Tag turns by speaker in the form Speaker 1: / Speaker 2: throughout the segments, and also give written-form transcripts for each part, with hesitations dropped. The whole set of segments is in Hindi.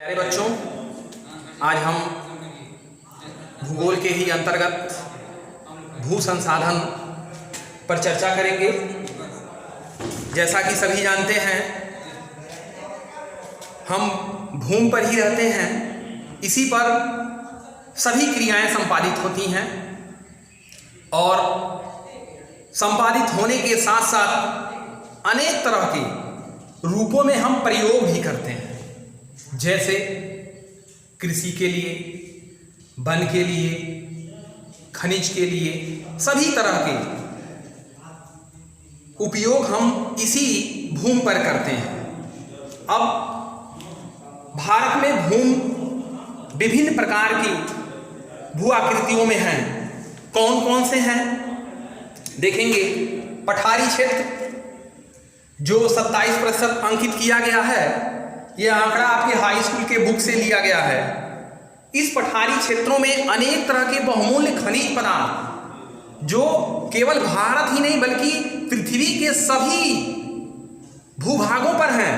Speaker 1: प्यारे बच्चों, आज हम भूगोल के ही अंतर्गत भू संसाधन पर चर्चा करेंगे। जैसा कि सभी जानते हैं, हम भूमि पर ही रहते हैं, इसी पर सभी क्रियाएं संपादित होती हैं और संपादित होने के साथ साथ अनेक तरह के रूपों में हम प्रयोग भी करते हैं। जैसे कृषि के लिए, वन के लिए, खनिज के लिए, सभी तरह के उपयोग हम इसी भूमि पर करते हैं। अब भारत में भूमि विभिन्न प्रकार की भू आकृतियों में हैं। कौन कौन से हैं देखेंगे। पठारी क्षेत्र जो 27% अंकित किया गया है, यह आंकड़ा आपके हाई स्कूल के बुक से लिया गया है। इस पठारी क्षेत्रों में अनेक तरह के बहुमूल्य खनिज पदार्थ जो केवल भारत ही नहीं बल्कि पृथ्वी के सभी भूभागों पर हैं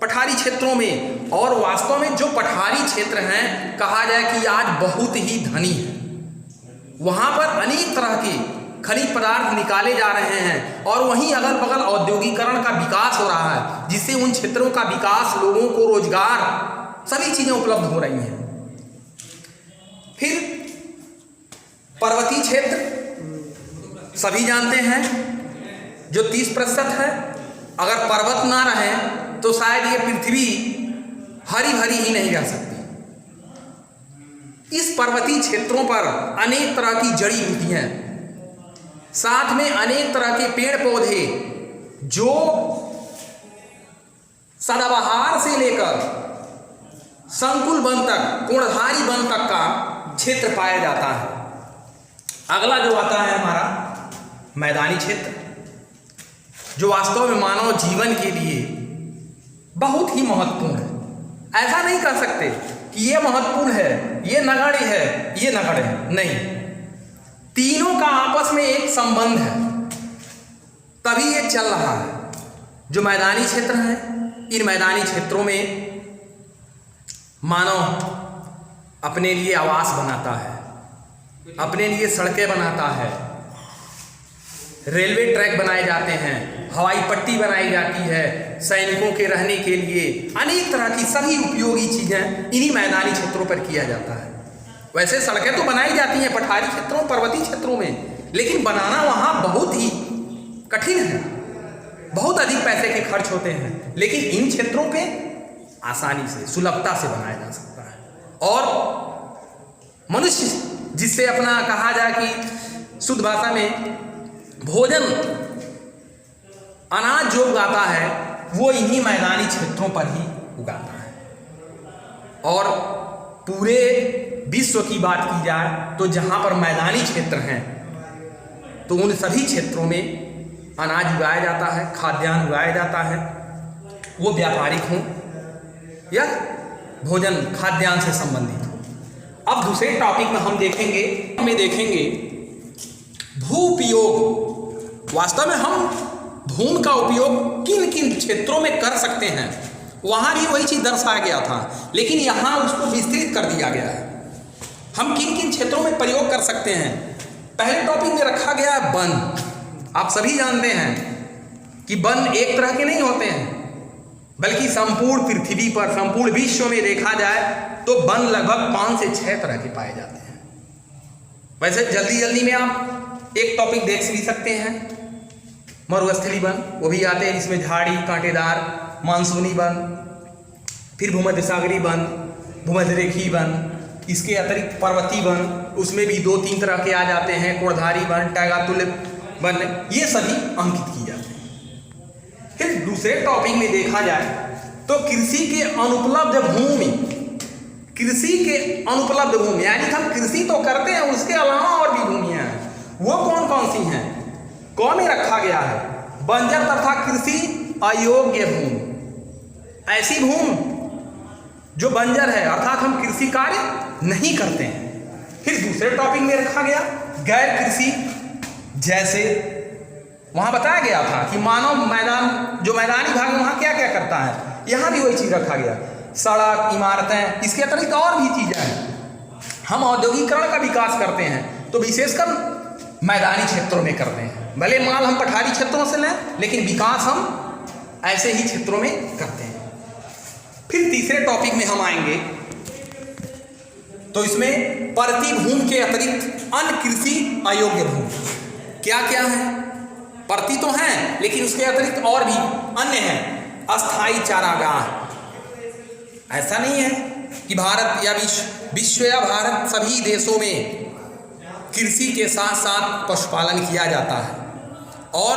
Speaker 1: पठारी क्षेत्रों में। और वास्तव में जो पठारी क्षेत्र हैं, कहा जाए कि आज बहुत ही धनी है। वहां पर अनेक तरह के खनिज पदार्थ निकाले जा रहे हैं और वहीं अगल बगल औद्योगिकरण का विकास हो रहा है, जिससे उन क्षेत्रों का विकास, लोगों को रोजगार, सभी चीजें उपलब्ध हो रही हैं। फिर पर्वतीय क्षेत्र सभी जानते हैं जो 30% है। अगर पर्वत ना रहे तो शायद ये पृथ्वी हरी भरी ही नहीं रह सकती। इस पर्वतीय क्षेत्रों पर अनेक तरह की जड़ी बूटियां, साथ में अनेक तरह के पेड़ पौधे जो सदाबहार से लेकर संकुल वन तक, कोणधारी वन तक का क्षेत्र पाया जाता है। अगला जो आता है हमारा मैदानी क्षेत्र, जो वास्तव में मानव जीवन के लिए बहुत ही महत्वपूर्ण है। ऐसा नहीं कह सकते कि ये महत्वपूर्ण है, ये नगण्य है, ये नगण्य है, नहीं। तीनों का आपस में एक संबंध है, तभी ये चल रहा है। जो मैदानी क्षेत्र है, इन मैदानी क्षेत्रों में मानव अपने लिए आवास बनाता है, अपने लिए सड़कें बनाता है, रेलवे ट्रैक बनाए जाते हैं, हवाई पट्टी बनाई जाती है, सैनिकों के रहने के लिए अनेक तरह की सभी उपयोगी चीजें इन्हीं मैदानी क्षेत्रों पर किया जाता है। वैसे सड़कें तो बनाई जाती हैं पठारी क्षेत्रों, पर्वतीय क्षेत्रों में, लेकिन बनाना वहां बहुत ही कठिन है, बहुत अधिक पैसे के खर्च होते हैं। लेकिन इन क्षेत्रों पे आसानी से, सुलभता से बनाया जा सकता है। और मनुष्य जिससे अपना, कहा जाए कि शुद्ध भाषा में, भोजन, अनाज जो उगाता है वो इन्हीं मैदानी क्षेत्रों पर ही उगाता है। और पूरे विश्व की बात की जाए तो जहां पर मैदानी क्षेत्र हैं तो उन सभी क्षेत्रों में अनाज उगाया जाता है, खाद्यान्न उगाया जाता है, वो व्यापारिक हो या भोजन खाद्यान्न से संबंधित हो। अब दूसरे टॉपिक में हम देखेंगे भू उपयोग। वास्तव में हम भूमि का उपयोग किन किन क्षेत्रों में कर सकते हैं, वहां भी वही चीज दर्शाया गया था, लेकिन यहां उसको विस्तृत कर दिया गया है। हम किन किन क्षेत्रों में प्रयोग कर सकते हैं। पहले टॉपिक में रखा गया है वन। आप सभी जानते हैं कि वन एक तरह के नहीं होते हैं, बल्कि संपूर्ण पृथ्वी पर, संपूर्ण विश्व में देखा जाए तो वन लगभग 5 से 6 तरह के पाए जाते हैं। वैसे जल्दी में आप एक टॉपिक देख भी सकते हैं, मरुस्थलीय वन, वो भी आते हैं, इसमें झाड़ी, कांटेदार, मानसूनी वन, फिर भूमध्यसागरीय वन, भूमध्यरेखीय वन, इसके अतिरिक्त पर्वतीय वन, उसमें भी 2-3 तरह के आ जाते हैं, कोणधारी वन, टैगातुल्य वन, ये सभी अंकित किए जाते हैं। फिर दूसरे टॉपिक में देखा जाए तो कृषि के अनुपलब्ध भूमि, कृषि के अनुपलब्ध भूमि, यानी हम कृषि तो करते हैं, उसके अलावा और भी भूमियां हैं। वो कौन कौन सी हैं? कौन में रखा गया है बंजर तथा कृषि अयोग्य भूमि। ऐसी भूमि जो बंजर है, अर्थात हम कृषि कार्य नहीं करते हैं। फिर दूसरे टॉपिक में रखा गया गैर कृषि, जैसे वहां बताया गया था कि मानव मैदान, जो मैदानी भाग है वहां क्या क्या करता है, यहां भी वही चीज रखा गया। सड़क, इमारतें, इसके अतिरिक्त और भी चीज़ें हैं। हम औद्योगिकरण का विकास करते हैं तो विशेषकर मैदानी क्षेत्रों में करते हैं। भले माल हम पठारी क्षेत्रों से लें, लेकिन विकास हम ऐसे ही क्षेत्रों में करते हैं। फिर तीसरे टॉपिक में हम आएंगे तो इसमें परती भूमि के अतिरिक्त अन्य कृषि अयोग्य भूमि क्या क्या है। परती तो हैं, लेकिन उसके अतिरिक्त और भी अन्य हैं। अस्थाई चारागाह, ऐसा नहीं है कि भारत या विश्व या भारत सभी देशों में कृषि के साथ साथ पशुपालन किया जाता है और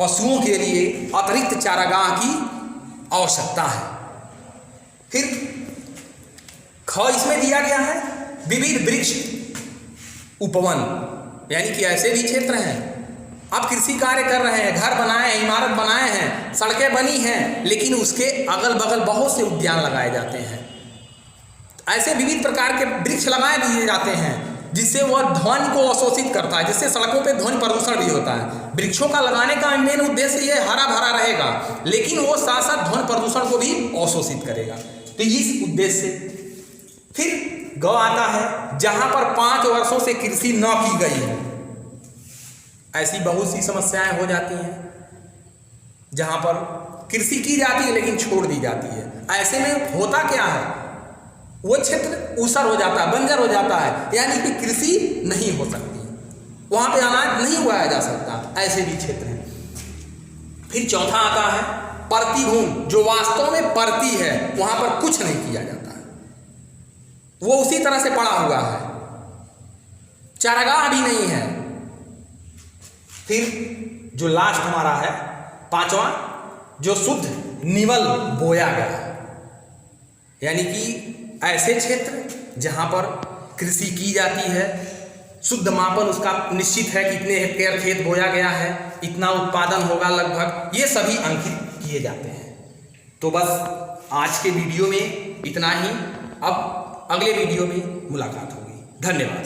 Speaker 1: पशुओं के लिए अतिरिक्त चारागाह की आवश्यकता है। फिर इसमें दिया गया है विविध वृक्ष उपवन, यानी कि ऐसे भी क्षेत्र हैं आप कृषि कार्य कर रहे हैं, घर बनाए हैं, इमारत बनाए हैं, सड़कें बनी हैं, लेकिन उसके अगल बगल बहुत से उद्यान लगाए जाते हैं। ऐसे विविध प्रकार के वृक्ष लगाए दिए जाते हैं जिससे वह ध्वनि को अवशोषित करता है, जिससे सड़कों पे ध्वनि प्रदूषण भी होता है। वृक्षों का लगाने का मेन उद्देश्य ये हरा भरा रहेगा, लेकिन वो साथ साथ ध्वनि प्रदूषण को भी अवशोषित करेगा। तो इस उद्देश्य से फिर गौ आता है जहां पर 5 वर्षों से कृषि न की गई है। ऐसी बहुत सी समस्याएं हो जाती हैं जहां पर कृषि की जाती है लेकिन छोड़ दी जाती है। ऐसे में होता क्या है, वो क्षेत्र ऊसर हो जाता है, बंजर हो जाता है, यानी कि कृषि नहीं हो सकती, वहां पे अनाज नहीं उगाया जा सकता। ऐसे भी क्षेत्र हैं। फिर चौथा आता है परती भूमि, जो वास्तव में परती है, वहां पर कुछ नहीं किया जाता है, वो उसी तरह से पड़ा हुआ है, चारागाह भी नहीं है। फिर जो लास्ट हमारा है 5वां, जो शुद्ध निवल बोया गया, यानी कि ऐसे क्षेत्र जहां पर कृषि की जाती है, शुद्ध मापन उसका निश्चित है कि इतने हेक्टेयर खेत बोया गया है, इतना उत्पादन होगा लगभग, ये सभी अंकित किए जाते हैं। तो बस आज के वीडियो में इतना ही। अब अगले वीडियो में मुलाकात होगी। धन्यवाद।